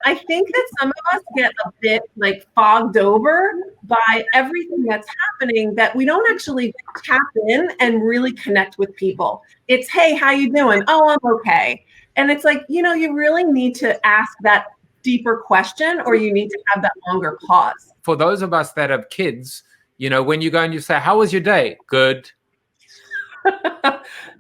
I think that some of us get a bit like fogged over by everything that's happening that we don't actually tap in and really connect with people. It's, hey, how you doing? Oh, I'm okay. And it's like, you really need to ask that deeper question, or you need to have that longer pause. For those of us that have kids, when you go and you say, how was your day? Good.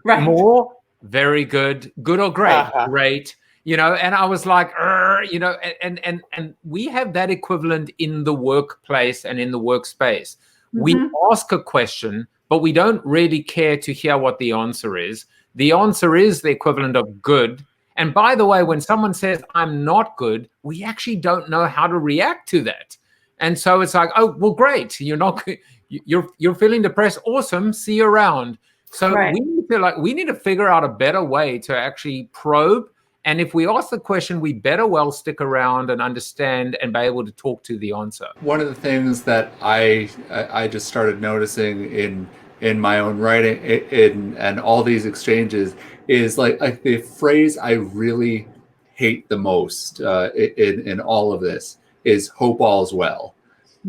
Right. More, very good. Good or great? Great. And I was like, and we have that equivalent in the workplace and in the workspace. Mm-hmm. We ask a question, but we don't really care to hear what the answer is. The answer is the equivalent of good. And by the way, when someone says, I'm not good, we actually don't know how to react to that. And so it's like, oh, well, great. You're feeling depressed. Awesome. See you around. So right. we need to figure out a better way to actually probe. And if we ask the question, we better well stick around and understand and be able to talk to the answer. One of the things that I just started noticing in my own writing and all these exchanges is like the phrase I really hate the most in all of this is "hope all's well."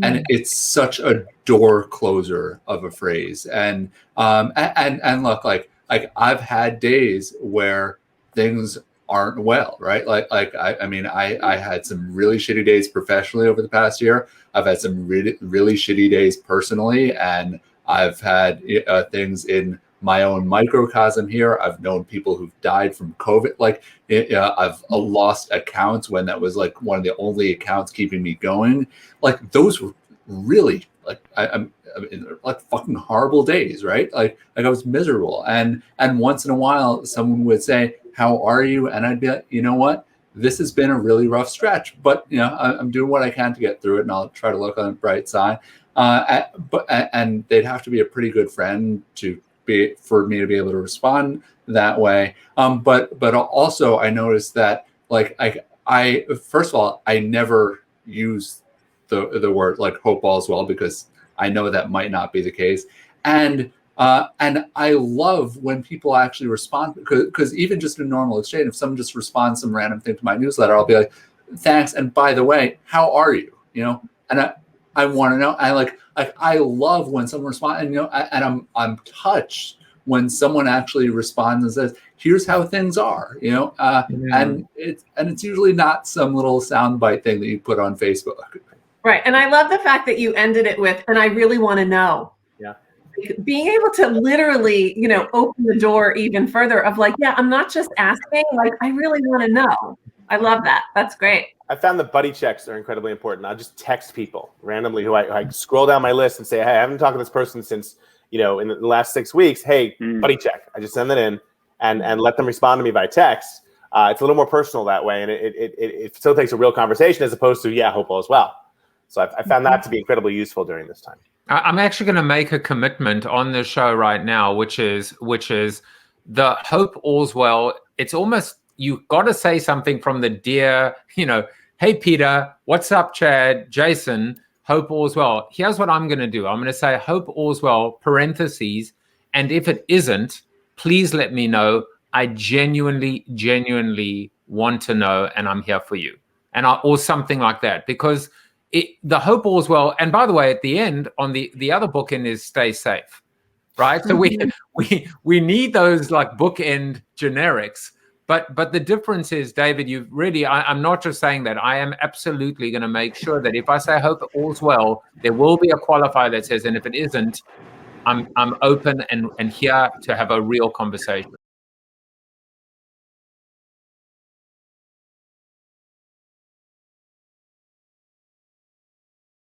And it's such a door closer of a phrase. And look, like I've had days where things aren't well, right? I had some really shitty days professionally over the past year. I've had some really, really shitty days personally, and I've had things in my own microcosm here. I've known people who've died from COVID. I've lost accounts when that was like one of the only accounts keeping me going. Like those were really I'm like fucking horrible days, right? Like I was miserable. And once in a while someone would say, how are you? And I'd be like, you know what? This has been a really rough stretch, but I'm doing what I can to get through it, and I'll try to look on the bright side. And they'd have to be a pretty good friend for me to be able to respond that way. But also I noticed that I first of all, I never use the word like hope all's well, because I know that might not be the case. And I love when people actually respond, because even just a normal exchange, if someone just responds some random thing to my newsletter, I'll be like, thanks. And by the way, how are you? And I want to know. I love when someone responds, and I'm touched when someone actually responds and says, here's how things are, and it's usually not some little soundbite thing that you put on Facebook. Right. And I love the fact that you ended it with, and I really want to know. Yeah. Being able to literally, open the door even further of like, yeah, I'm not just asking, like, I really want to know. I love that. That's great. I found that buddy checks are incredibly important. I'll just text people randomly who I scroll down my list and say, hey, I haven't talked to this person since, in the last 6 weeks. Hey, buddy check. I just send that in and let them respond to me by text. It's a little more personal that way. And it still takes a real conversation as opposed to, yeah, hope all is well. So I found that to be incredibly useful during this time. I'm actually going to make a commitment on the show right now, which is the hope all's well. It's almost, you've got to say something from the dear, hey, Peter, what's up, Chad, Jason, hope all's well. Here's what I'm going to do. I'm going to say hope all's well, parentheses. And if it isn't, please let me know. I genuinely want to know, and I'm here for you. Or something like that, because the hope all's well. And by the way, at the end, on the other bookend is stay safe, right? So we need those like bookend generics. But the difference is, David, you've really, I'm not just saying that. I am absolutely going to make sure that if I say hope all's well, there will be a qualifier that says, and if it isn't, I'm open and here to have a real conversation.